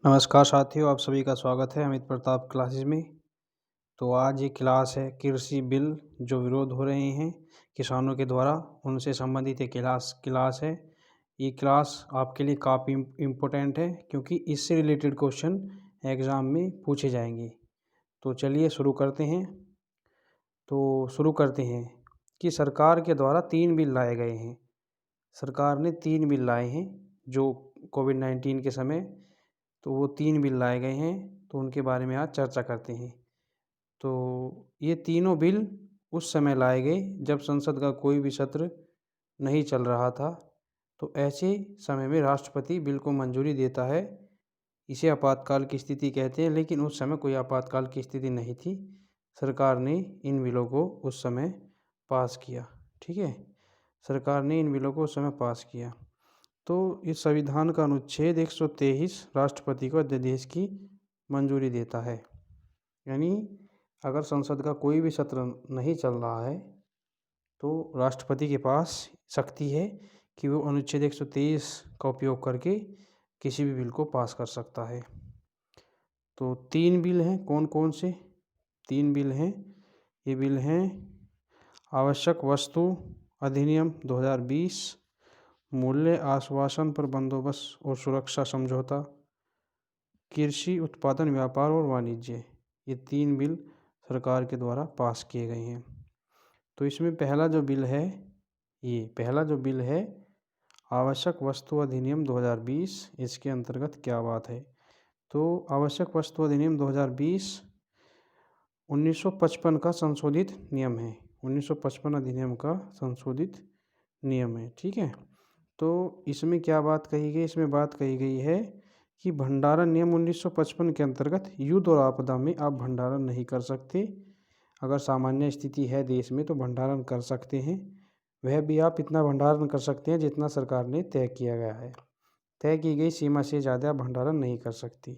नमस्कार साथियों, आप सभी का स्वागत है अमित प्रताप क्लासेस में। तो आज ये क्लास है कृषि बिल जो विरोध हो रहे हैं किसानों के द्वारा, उनसे संबंधित ये क्लास है। ये क्लास आपके लिए काफ़ी इम्पोर्टेंट है क्योंकि इससे रिलेटेड क्वेश्चन एग्ज़ाम में पूछे जाएंगे। तो चलिए शुरू करते हैं। कि सरकार के द्वारा 3 बिल लाए गए हैं। सरकार ने 3 बिल लाए हैं जो कोविड-19 के समय, तो वो 3 बिल लाए गए हैं, तो उनके बारे में आज चर्चा करते हैं। तो ये तीनों बिल उस समय लाए गए जब संसद का कोई भी सत्र नहीं चल रहा था। तो ऐसे समय में राष्ट्रपति बिल को मंजूरी देता है। इसे आपातकाल की स्थिति कहते हैं, लेकिन उस समय कोई आपातकाल की स्थिति नहीं थी। सरकार ने इन बिलों को उस समय पास किया। ठीक है, सरकार ने इन बिलों को उस समय पास किया। तो इस संविधान का अनुच्छेद 123 राष्ट्रपति को अध्यादेश की मंजूरी देता है। यानी अगर संसद का कोई भी सत्र नहीं चल रहा है तो राष्ट्रपति के पास शक्ति है कि वो अनुच्छेद 123 का उपयोग करके किसी भी बिल को पास कर सकता है। तो 3 बिल हैं, कौन कौन से 3 बिल हैं? ये बिल हैं आवश्यक वस्तु अधिनियम 2020, मूल्य आश्वासन पर बंदोबस्त और सुरक्षा समझौता, कृषि उत्पादन व्यापार और वाणिज्य। ये 3 बिल सरकार के द्वारा पास किए गए हैं। तो इसमें पहला जो बिल है आवश्यक वस्तु अधिनियम 2020, इसके अंतर्गत क्या बात है? तो आवश्यक वस्तु अधिनियम 2020 1955 का संशोधित नियम है। 1955 अधिनियम का संशोधित नियम है। ठीक है, तो इसमें क्या बात कही गई? इसमें बात कही गई है कि भंडारण नियम 1955 के अंतर्गत युद्ध और आपदा में आप भंडारण नहीं कर सकते। अगर सामान्य स्थिति है देश में तो भंडारण कर सकते हैं, वह भी आप इतना भंडारण कर सकते हैं जितना सरकार ने तय किया गया है। तय की गई सीमा से ज़्यादा आप भंडारण नहीं कर सकती।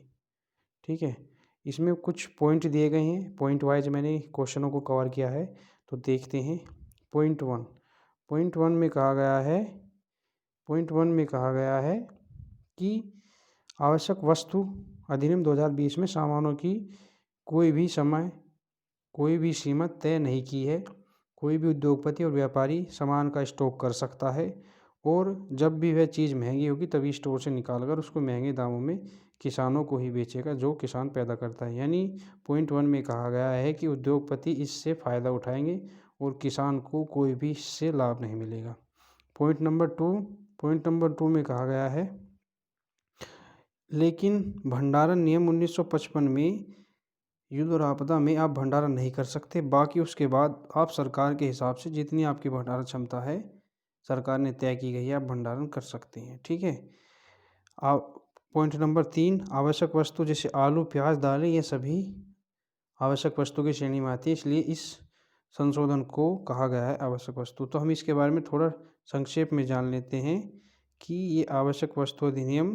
ठीक है, इसमें कुछ पॉइंट दिए गए हैं, पॉइंट वाइज मैंने क्वेश्चनों को कवर किया है, तो देखते हैं। पॉइंट वन में कहा गया है कि आवश्यक वस्तु अधिनियम 2020 में सामानों की कोई भी सीमा तय नहीं की है। कोई भी उद्योगपति और व्यापारी सामान का स्टॉक कर सकता है और जब भी वह चीज़ महंगी होगी तभी स्टोर से निकालकर उसको महंगे दामों में किसानों को ही बेचेगा जो किसान पैदा करता है। यानी पॉइंट 1 में कहा गया है कि उद्योगपति इससे फ़ायदा उठाएंगे और किसान को कोई भी इससे लाभ नहीं मिलेगा। पॉइंट नंबर 2 में कहा गया है लेकिन भंडारण नियम 1955 में युद्ध और आपदा में आप भंडारण नहीं कर सकते। बाकी उसके बाद आप सरकार के हिसाब से जितनी आपकी भंडारण क्षमता है सरकार ने तय की गई है, आप भंडारण कर सकते हैं। ठीक है, आप पॉइंट नंबर 3 आवश्यक वस्तु जैसे आलू, प्याज, दालें, ये सभी आवश्यक वस्तु की श्रेणी में आती है, इसलिए इस संशोधन को कहा गया है आवश्यक वस्तु। तो हम इसके बारे में थोड़ा संक्षेप में जान लेते हैं कि ये आवश्यक वस्तु अधिनियम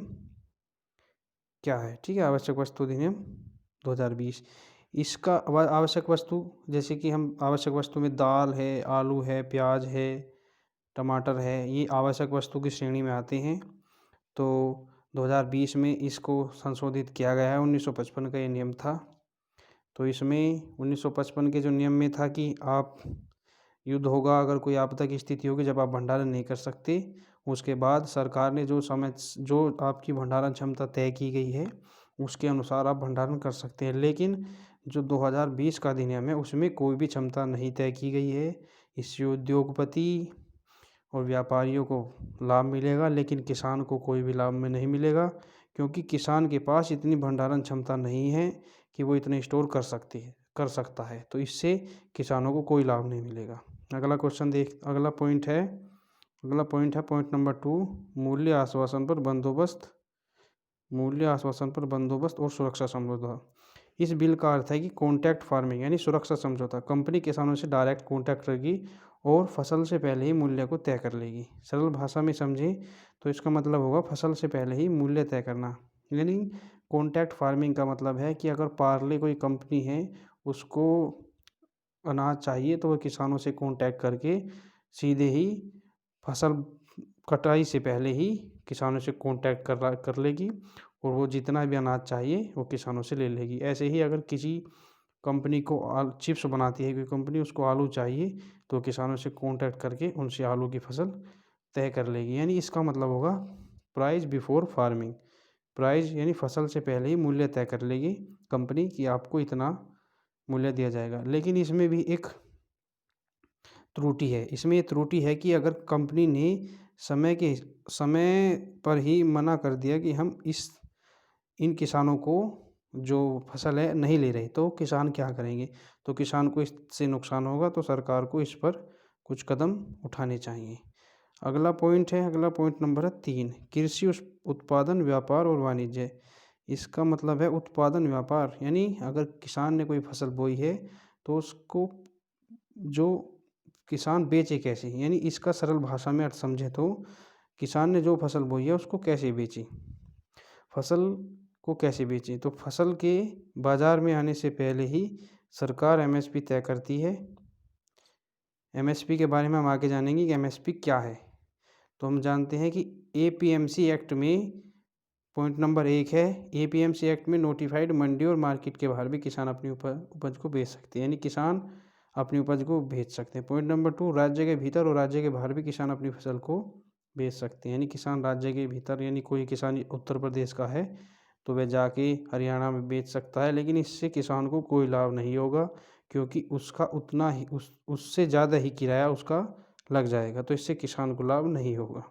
क्या है। ठीक है, आवश्यक वस्तु अधिनियम 2020, इसका आवश्यक वस्तु जैसे कि हम आवश्यक वस्तु में दाल है, आलू है, प्याज है, टमाटर है, ये आवश्यक वस्तु की श्रेणी में आते हैं। तो 2020 में इसको संशोधित किया गया है। 1955 का ये नियम था। तो इसमें 1955 के जो नियम में था कि आप युद्ध होगा, अगर कोई आपदा की स्थिति होगी जब आप भंडारण नहीं कर सकते, उसके बाद सरकार ने जो आपकी भंडारण क्षमता तय की गई है उसके अनुसार आप भंडारण कर सकते हैं। लेकिन जो 2020 का अधिनियम है उसमें कोई भी क्षमता नहीं तय की गई है। इससे उद्योगपति और व्यापारियों को लाभ मिलेगा लेकिन किसान को कोई भी लाभ में नहीं मिलेगा, क्योंकि किसान के पास इतनी भंडारण क्षमता नहीं है कि वो इतने स्टोर कर सकता है। तो इससे किसानों को कोई लाभ नहीं मिलेगा। अगला पॉइंट है पॉइंट नंबर 2, मूल्य आश्वासन पर बंदोबस्त और सुरक्षा समझौता। इस बिल का अर्थ है कि कॉन्ट्रैक्ट फार्मिंग यानी सुरक्षा समझौता। कंपनी किसानों से डायरेक्ट कॉन्ट्रैक्ट करेगी और फसल से पहले ही मूल्य को तय कर लेगी। सरल भाषा में समझें तो इसका मतलब होगा फसल से पहले ही मूल्य तय करना। यानी कॉन्ट्रैक्ट फार्मिंग का मतलब है कि अगर पार्ले कोई कंपनी है, उसको अनाज चाहिए तो वह किसानों से कॉन्टैक्ट करके सीधे ही फसल कटाई से पहले ही किसानों से कॉन्टैक्ट कर लेगी और वो जितना भी अनाज चाहिए वो किसानों से ले लेगी। ऐसे ही अगर किसी कंपनी को चिप्स बनाती है कोई कंपनी, उसको आलू चाहिए तो किसानों से कॉन्टैक्ट करके उनसे आलू की फसल तय कर लेगी। यानी इसका मतलब होगा प्राइस बिफोर फार्मिंग। प्राइस यानी फसल से पहले ही मूल्य तय कर लेगी कंपनी कि आपको इतना मूल्य दिया जाएगा। लेकिन इसमें भी एक त्रुटि है। इसमें ये त्रुटि है कि अगर कंपनी ने समय पर ही मना कर दिया कि हम इन किसानों को जो फसल है नहीं ले रहे, तो किसान क्या करेंगे? तो किसान को इससे नुकसान होगा, तो सरकार को इस पर कुछ कदम उठाने चाहिए। अगला पॉइंट नंबर है 3, कृषि उत्पादन, व्यापार और वाणिज्य। इसका मतलब है उत्पादन व्यापार, यानी अगर किसान ने कोई फसल बोई है तो उसको जो किसान बेचे कैसे, यानी इसका सरल भाषा में अर्थ समझे तो किसान ने जो फसल बोई है उसको कैसे बेची, फसल को कैसे बेचें। तो फसल के बाज़ार में आने से पहले ही सरकार एमएसपी तय करती है। एमएसपी के बारे में हम आगे जानेंगे कि एमएसपी क्या है। तो हम जानते हैं कि एपीएमसी एक्ट में पॉइंट नंबर 1 है, एपीएमसी एक्ट में नोटिफाइड मंडी और मार्केट के बाहर भी किसान अपनी उपज को बेच सकते हैं, यानी किसान अपनी उपज को बेच सकते हैं। पॉइंट नंबर 2, राज्य के भीतर और राज्य के बाहर भी किसान अपनी फसल को बेच सकते हैं, यानी किसान राज्य के भीतर, यानी कोई किसान उत्तर प्रदेश का है तो वह जाके हरियाणा में बेच सकता है, लेकिन इससे किसान को कोई लाभ नहीं होगा क्योंकि उसका उतना ही उससे ज़्यादा ही किराया उसका लग जाएगा, तो इससे किसान को लाभ नहीं होगा।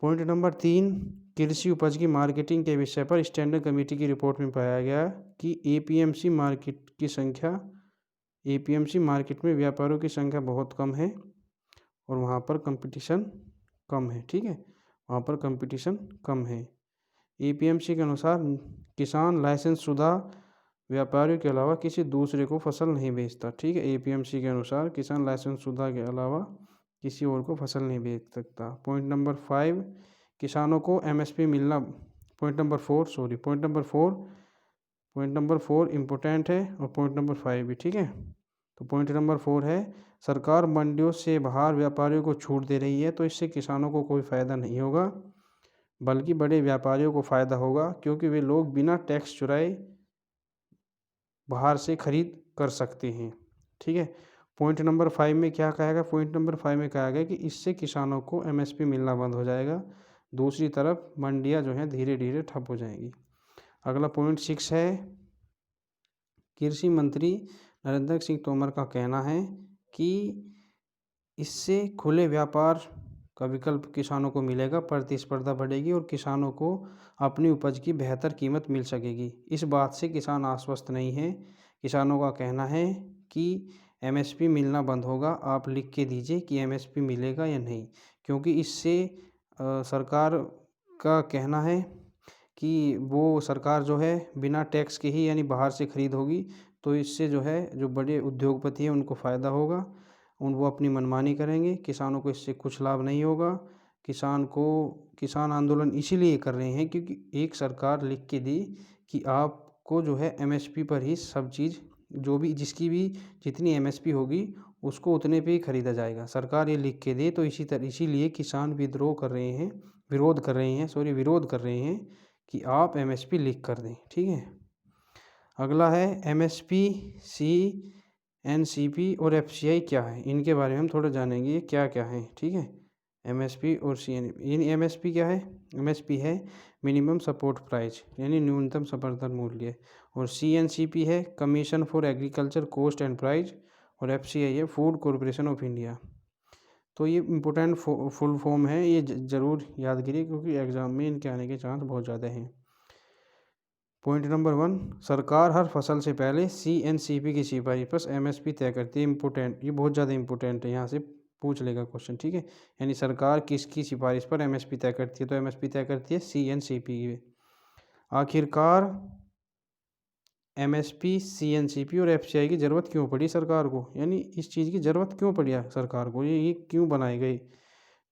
पॉइंट नंबर 3, कृषि उपज की मार्केटिंग के विषय पर स्टैंडिंग कमेटी की रिपोर्ट में पाया गया कि एपीएमसी मार्केट में व्यापारियों की संख्या बहुत कम है और वहाँ पर कंपटीशन कम है। ठीक है, वहाँ पर कंपटीशन कम है। एपीएमसी के अनुसार किसान लाइसेंस शुदा व्यापारियों के अलावा किसी दूसरे को फसल नहीं बेचता। ठीक है, एपीएमसी के अनुसार किसान लाइसेंस शुदा के अलावा किसी और को फसल नहीं बेच सकता। पॉइंट नंबर 5, किसानों को एमएसपी मिलना। पॉइंट नंबर 4 इम्पोर्टेंट है और पॉइंट नंबर 5 भी। ठीक है, तो पॉइंट नंबर 4 है, सरकार मंडियों से बाहर व्यापारियों को छूट दे रही है, तो इससे किसानों को कोई फ़ायदा नहीं होगा बल्कि बड़े व्यापारियों को फ़ायदा होगा क्योंकि वे लोग बिना टैक्स चुराए बाहर से खरीद कर सकते हैं। ठीक है, पॉइंट नंबर 5 में क्या कहा गया? पॉइंट नंबर 5 में कहा गया कि इससे किसानों को एमएसपी मिलना बंद हो जाएगा, दूसरी तरफ मंडियां जो हैं धीरे धीरे ठप हो जाएंगी। अगला पॉइंट 6 है, कृषि मंत्री नरेंद्र सिंह तोमर का कहना है कि इससे खुले व्यापार का विकल्प किसानों को मिलेगा, प्रतिस्पर्धा बढ़ेगी और किसानों को अपनी उपज की बेहतर कीमत मिल सकेगी। इस बात से किसान आश्वस्त नहीं है। किसानों का कहना है कि एमएसपी मिलना बंद होगा। आप लिख के दीजिए कि एमएसपी मिलेगा या नहीं, क्योंकि इससे सरकार का कहना है कि वो सरकार जो है बिना टैक्स के ही यानी बाहर से खरीद होगी, तो इससे जो है जो बड़े उद्योगपति हैं उनको फ़ायदा होगा, वो अपनी मनमानी करेंगे, किसानों को इससे कुछ लाभ नहीं होगा। किसान आंदोलन इसीलिए कर रहे हैं क्योंकि एक सरकार लिख के दी कि आपको जो है एमएसपी पर ही सब चीज़, जो भी जिसकी भी जितनी एमएसपी होगी उसको उतने पे ही खरीदा जाएगा, सरकार ये लिख के दे। तो इसीलिए किसान विरोध कर रहे हैं कि आप एमएसपी लिख कर दें। ठीक है, अगला है एमएसपी, सीएनसीपी और एफसीआई क्या है, इनके बारे में हम थोड़ा जानेंगे ये क्या क्या है। ठीक है, एमएसपी और सीएनपी। एमएसपी क्या है? एमएसपी है मिनिमम सपोर्ट प्राइस, यानी न्यूनतम समर्थन मूल्य, और सीएनसीपी है commission for agriculture cost and price, और एफसीआई है फूड कॉरपोरेशन ऑफ इंडिया। तो ये इम्पोर्टेंट फुल फॉर्म है, ये ज़रूर याद करिए क्योंकि एग्जाम में इनके आने के चांस बहुत ज़्यादा हैं। पॉइंट नंबर 1, सरकार हर फसल से पहले सीएनसीपी की सिफारिश पर एमएसपी तय करती है। इम्पोर्टेंट, ये बहुत ज़्यादा इंपॉर्टेंट है, यहाँ से पूछ लेगा क्वेश्चन। ठीक है, यानी सरकार किसकी सिफारिश पर एमएसपी तय करती है? तो एमएसपी तय करती है सीएनसीपी की। आखिरकार एमएसपी, सीएनसीपी और एफसीआई की ज़रूरत क्यों पड़ी सरकार को, यानी इस चीज़ की ज़रूरत क्यों पड़ी सरकार को, ये क्यों बनाई गई?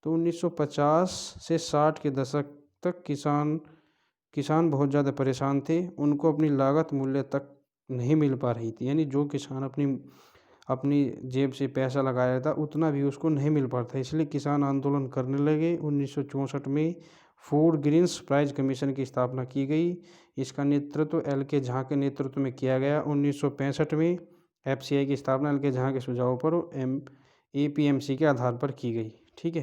तो 1950 से 60 के दशक तक किसान बहुत ज़्यादा परेशान थे, उनको अपनी लागत मूल्य तक नहीं मिल पा रही थी, यानी जो किसान अपनी जेब से पैसा लगाया था उतना भी उसको नहीं मिल पाता, इसलिए किसान आंदोलन करने लगे। 1964 में फूड ग्रेन्स प्राइस कमीशन की स्थापना की गई। इसका नेतृत्व एल के झा के नेतृत्व में किया गया। 1965 में एफसीआई की स्थापना एल के झा के सुझाव पर एपीएमसी के आधार पर की गई। ठीक है,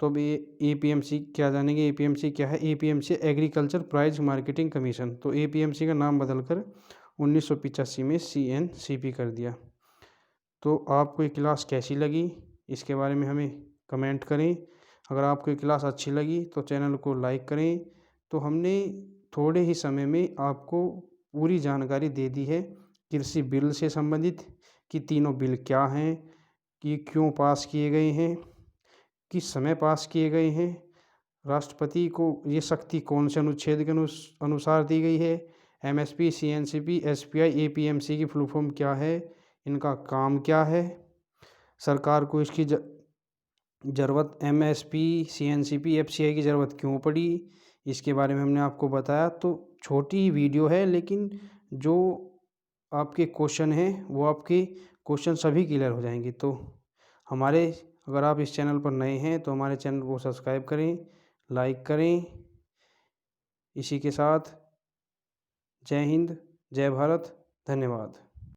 तो अब ये एपीएमसी क्या जानेंगे। एपीएमसी क्या है। APMC agriculture price marketing commission. तो एपीएमसी का नाम बदलकर 1985 में सीएनसीपी कर दिया। तो आपको ये क्लास कैसी लगी इसके बारे में हमें कमेंट करें। अगर आपको ये क्लास अच्छी लगी तो चैनल को लाइक करें। तो हमने थोड़े ही समय में आपको पूरी जानकारी दे दी है कृषि बिल से संबंधित, कि तीनों बिल क्या हैं, कि क्यों पास किए गए हैं, किस समय पास किए गए हैं, राष्ट्रपति को ये शक्ति कौन से अनुच्छेद के अनुसार दी गई है, एमएसपी, सीएनसीपी, एसपीआई, एपीएमसी की फुल फॉर्म क्या है, इनका काम क्या है, सरकार को इसकी ज़रूरत एमएसपी, सीएनसीपी, एफसीआई की ज़रूरत क्यों पड़ी, इसके बारे में हमने आपको बताया। तो छोटी ही वीडियो है, लेकिन जो आपके क्वेश्चन हैं वो आपके क्वेश्चन सभी क्लियर हो जाएंगे। तो अगर आप इस चैनल पर नए हैं तो हमारे चैनल को सब्सक्राइब करें, लाइक करें। इसी के साथ जय हिंद, जय भारत, धन्यवाद।